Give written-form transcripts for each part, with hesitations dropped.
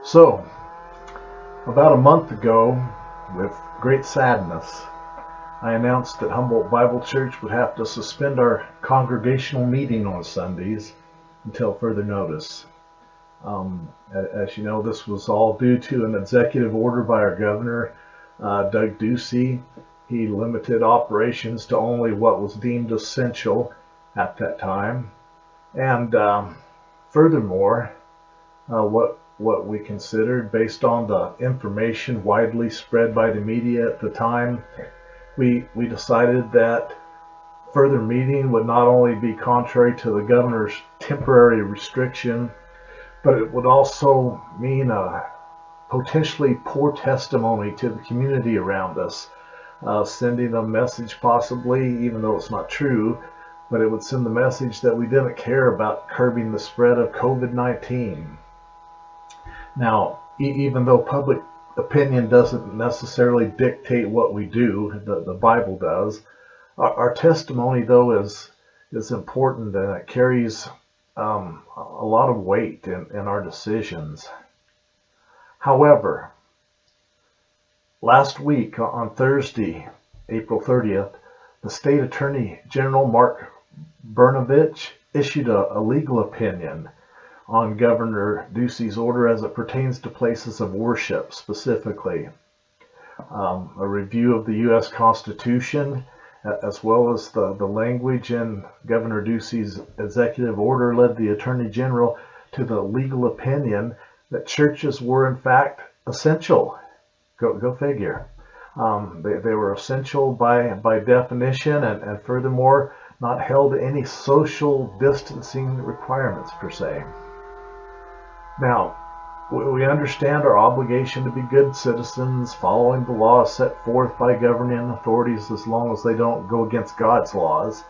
So, about a month ago, with great sadness, I announced that Humboldt Bible Church would have to suspend our congregational meeting on Sundays until further notice. As you know, this was all due to an executive order by our governor, Doug Ducey. He limited operations to only what was deemed essential at that time. And furthermore, what we considered based on the information widely spread by the media at the time, we decided that further meeting would not only be contrary to the governor's temporary restriction, but it would also mean a potentially poor testimony to the community around us, sending a message possibly, even though it's not true, but it would send the message that we didn't care about curbing the spread of COVID-19. Now, even though public opinion doesn't necessarily dictate what we do, the Bible does, our testimony, though, is important, and it carries a lot of weight in our decisions. However, last week on Thursday, April 30th, the State Attorney General Mark Brnovich issued a legal opinion on Governor Ducey's order as it pertains to places of worship specifically. A review of the U.S. Constitution, as well as the language in Governor Ducey's executive order, led the Attorney General to the legal opinion that churches were in fact essential. Go figure. They were essential by definition, and furthermore not held to any social distancing requirements per se. Now, we understand our obligation to be good citizens, following the laws set forth by governing authorities as long as they don't go against God's laws.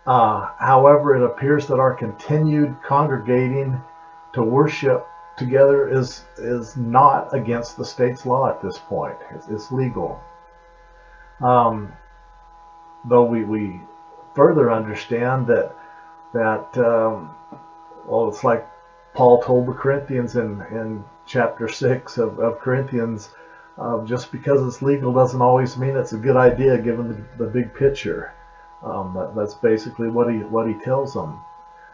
However, it appears that our continued congregating to worship together is not against the state's law at this point. It's legal. Though we further understand that it's like Paul told the Corinthians in chapter 6 of Corinthians, just because it's legal doesn't always mean it's a good idea given the big picture. That's basically what he tells them.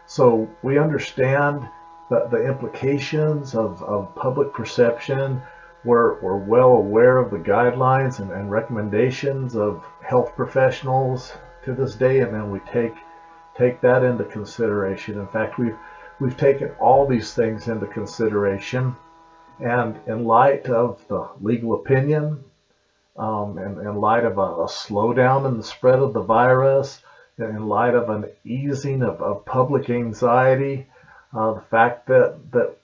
So we understand that the implications of public perception. We're well aware of the guidelines and recommendations of health professionals to this day, and then we take that into consideration. In fact, we've taken all these things into consideration, and in light of the legal opinion, and in light of a slowdown in the spread of the virus, and in light of an easing of public anxiety, the fact that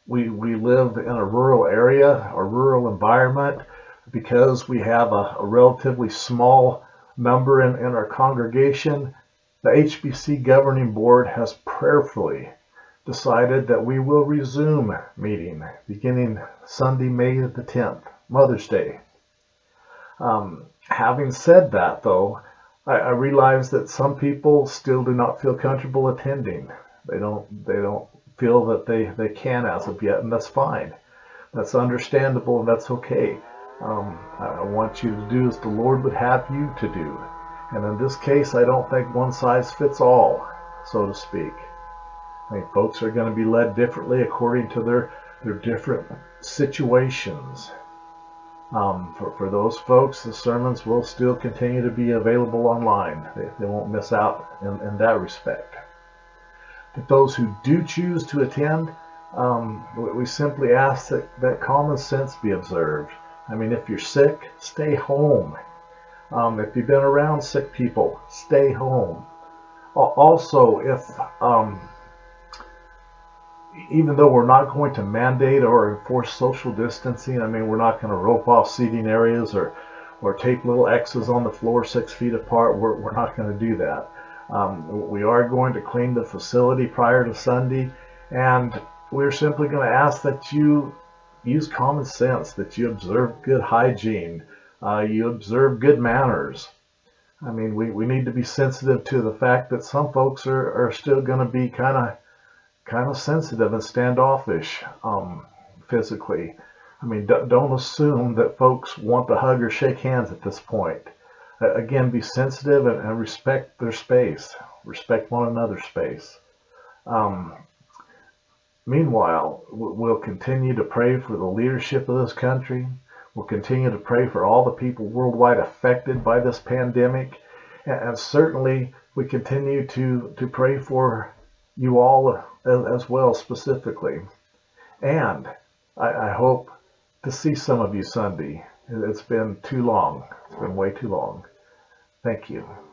we live in a rural area, a rural environment, because we have a relatively small number in our congregation, the HBC Governing Board has prayerfully decided that we will resume meeting beginning Sunday, May the 10th, Mother's Day. Having said that, though, I realize that some people still do not feel comfortable attending. They don't feel that they can as of yet, and that's fine. That's understandable, and that's okay. I want you to do as the Lord would have you to do. And in this case, I don't think one size fits all, so to speak. I think folks are going to be led differently according to their different situations. For those folks, the sermons will still continue to be available online. They won't miss out in that respect. But those who do choose to attend, we simply ask that common sense be observed. I mean, if you're sick, stay home. If you've been around sick people, stay home. Also, if even though we're not going to mandate or enforce social distancing, I mean, we're not going to rope off seating areas or tape little X's on the floor 6 feet apart. We're not going to do that. We are going to clean the facility prior to Sunday, and we're simply going to ask that you use common sense, that you observe good hygiene, you observe good manners. I mean, we need to be sensitive to the fact that some folks are still going to be kind of sensitive and standoffish physically. I mean, don't assume that folks want to hug or shake hands at this point. Again, be sensitive and respect their space. Respect one another's space. Um, Meanwhile, we'll continue to pray for the leadership of this country. We'll continue to pray for all the people worldwide affected by this pandemic. And certainly, we continue to pray for you all as well, specifically. And I hope to see some of you Sunday. It's been too long. It's been way too long. Thank you.